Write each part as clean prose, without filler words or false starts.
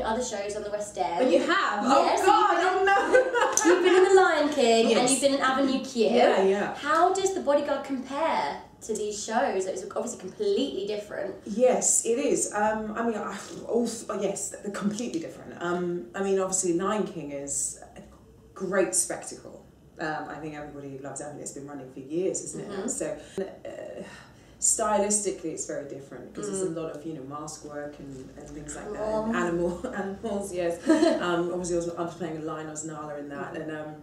other shows on the West End. But you have? Yes. Oh God, oh no! You've been in The Lion King, yes. and you've been in Avenue Q. Yeah, yeah. How does The Bodyguard compare to these shows? It's obviously completely different. Yes, it is. Yes, they're completely different. I mean, obviously, Lion King is a great spectacle. I think everybody loves it. I mean, it's been running for years, isn't it? Mm-hmm. So, stylistically, it's very different because there's a lot of mask work and things like that. And animals, yes. Obviously, I was playing a lion. I was Nala in that, and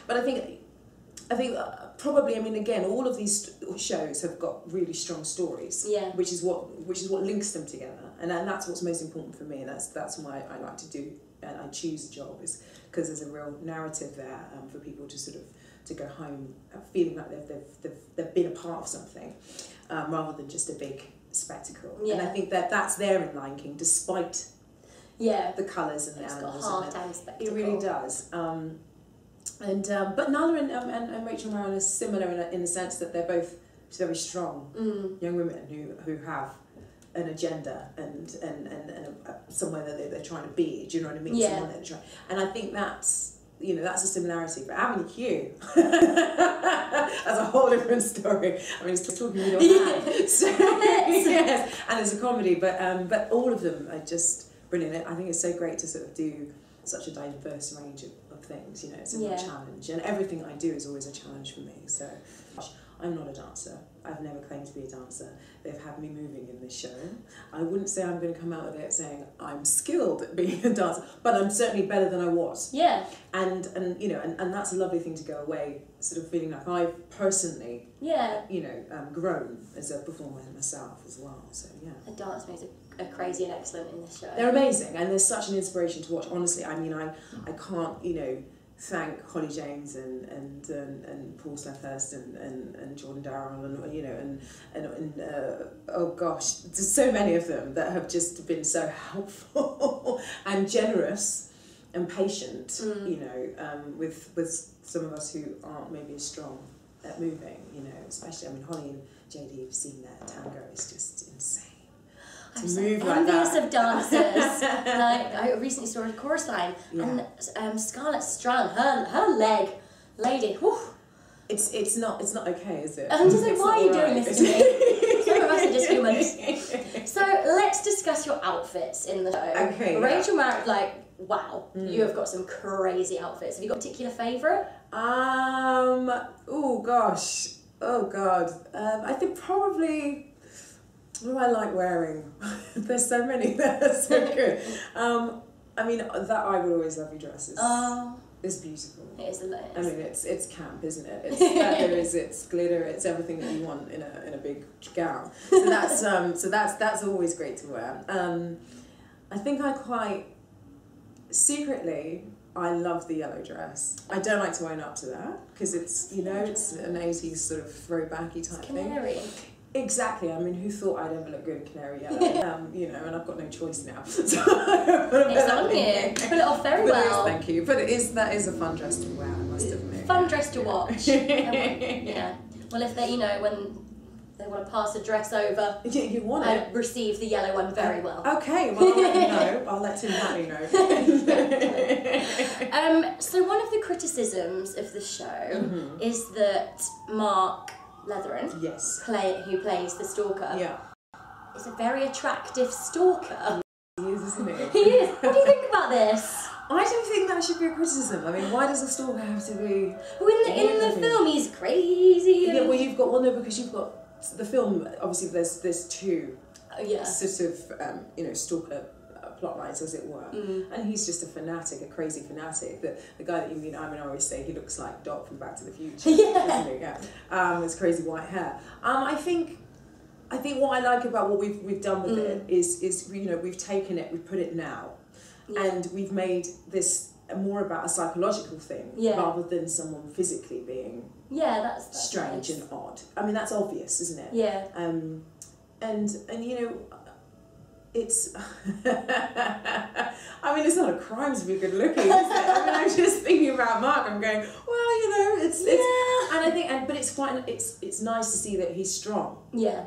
but I think probably, I mean, again, all of these shows have got really strong stories, which is what links them together, and that's what's most important for me, and that's why I like to do and I choose a job, is because there's a real narrative there for people to sort of to go home feeling like they've been a part of something, rather than just a big spectacle. And I think that's there in Lion King, despite the colours and the animals. Got heart and spectacle. It really does. But Nala and Rachel Marron are similar in the sense that they're both very strong young women who have an agenda and somewhere that they're trying to be. Do you know what I mean? Yeah. Someone that they're trying, and I think that's a similarity. But Avenue Q, that's a whole different story. I mean, it's talking with your hand. So, yes, and it's a comedy, but all of them are just brilliant. I think it's so great to sort of do such a diverse range of things, it's a real challenge, and everything I do is always a challenge for me. So I'm not a dancer. I've never claimed to be a dancer. They've had me moving in this show. I wouldn't say I'm going to come out of it saying I'm skilled at being a dancer, but I'm certainly better than I was. Yeah. And that's a lovely thing to go away sort of feeling like I've personally grown as a performer myself as well. So yeah. The dance moves are crazy and excellent in this show. They're amazing, and they're such an inspiration to watch. Honestly, I mean, I can't thank Holly James and Paul Slethurst and Jordan Darrell and oh gosh, there's so many of them that have just been so helpful and generous and patient. With some of us who aren't maybe as strong at moving. Especially, I mean, Holly and JD, you've seen their tango is just insane. I'm so envious of dancers. I recently saw a chorus line, and Scarlett Strand, her leg, lady, whew. It's not okay, is it? I'm just like, why are you doing this to me? Some of us are just humans. So let's discuss your outfits in the show. Okay. Rachel Marron, wow, you have got some crazy outfits. Have you got a particular favourite? Oh gosh, oh god. I think probably. What do I like wearing? There's so many that are so good. I mean, that I Will Always Love You dress is beautiful. It is the latest. I mean, it's camp, isn't it? It's feathers, it's glitter, it's everything that you want in a big gown. So that's always great to wear. I think I quite secretly. I love the yellow dress. I don't like to own up to that because it's it's an 80s sort of throwbacky type thing. Exactly. I mean, who thought I'd ever look good in canary yellow? And I've got no choice now. So it's on here. Pull it off very well. Thank you. But that is a fun dress to wear, I must admit. Fun dress to watch. Yeah. Well, if they, when they want to pass a dress over, you want it. I receive the yellow one very well. Okay. Well, I'll let you know. I'll let Tim Hatley know. So one of the criticisms of the show is that Mark Letheran, who plays the stalker, is a very attractive stalker. He is, isn't he? He is. What do you think about this? I don't think that should be a criticism. I mean, why does a stalker have to be? Well, in the film, he's crazy. Yeah, well, you've got because you've got the film. Obviously, there's two sort of stalker plot lines, as it were, and he's just a fanatic, a crazy fanatic. The guy that you meet, I always say he looks like Doc from Back to the Future. Doesn't he? Yeah. His crazy white hair. I think what I like about what we've done with it is we've taken it, we've put it now, and we've made this more about a psychological thing rather than someone physically being that's strange and odd. I mean, that's obvious, isn't it? Yeah. And it's I mean, it's not a crime to be good looking, is it? I mean, I'm just thinking about Mark, I'm going, well, it's and I think but it's quite it's nice to see that he's strong. Yeah.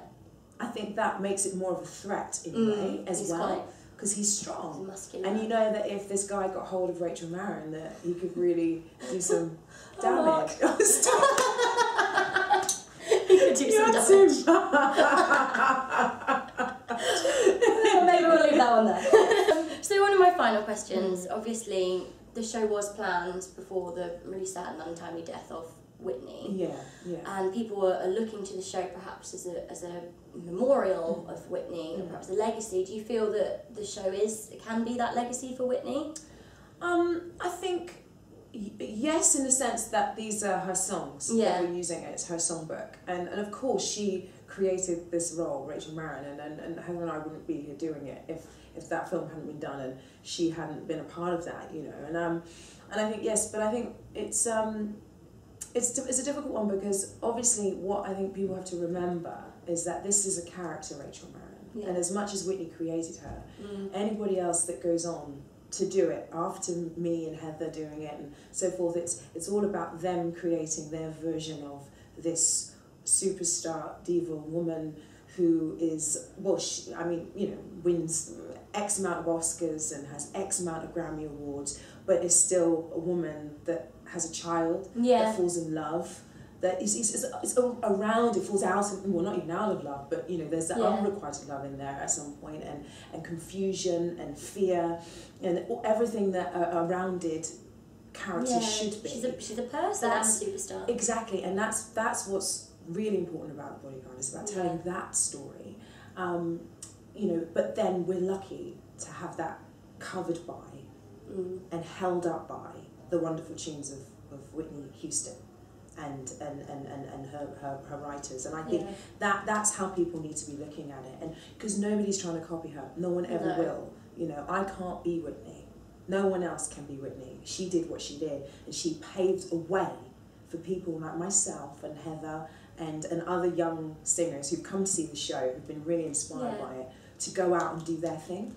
I think that makes it more of a threat in a way as well. because he's strong. He's muscular. And you know that if this guy got hold of Rachel Marron, that he could really do some damage. He could do some damage. Maybe we'll leave that one there. So one of my final questions, obviously the show was planned before the really sad and untimely death of Whitney. Yeah. And people are looking to the show perhaps as a memorial of Whitney, and perhaps a legacy. Do you feel that the show can be that legacy for Whitney? I think yes, in the sense that these are her songs that we're using. It's her songbook, and of course she created this role, Rachel Marron, and Heather and I wouldn't be here doing it if that film hadn't been done and she hadn't been a part of that, you know. And I think yes, but I think it's a difficult one, because obviously what I think people have to remember is that this is a character, Rachel Marron, and as much as Whitney created her, anybody else that goes on to do it after me and Heather doing it and so forth, it's all about them creating their version of this superstar diva woman who is, well, wins X amount of Oscars and has X amount of Grammy Awards, but is still a woman that has a child, that falls in love, that is around, it falls out, well, not even out of love, but, you know, there's that unrequited love in there at some point, and confusion and fear and everything that a rounded character should be. She's a person and a superstar. Exactly, and that's what's really important about The Bodyguard. It's about telling that story, you know, but then we're lucky to have that covered by and held up by the wonderful tunes of Whitney Houston and her writers, and I think that's how people need to be looking at it, and because nobody's trying to copy her, no one ever will. You know, I can't be Whitney. No one else can be Whitney. She did what she did, and she paved a way for people like myself and Heather and other young singers who've come to see the show, who've been really inspired by it, to go out and do their thing.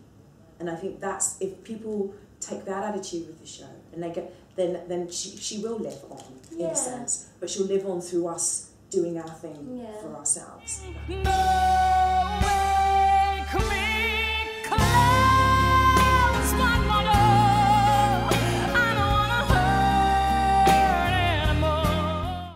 And I think that's, if people take that attitude with the show, and they get, then she will live on in a sense, but she'll live on through us doing our thing for ourselves.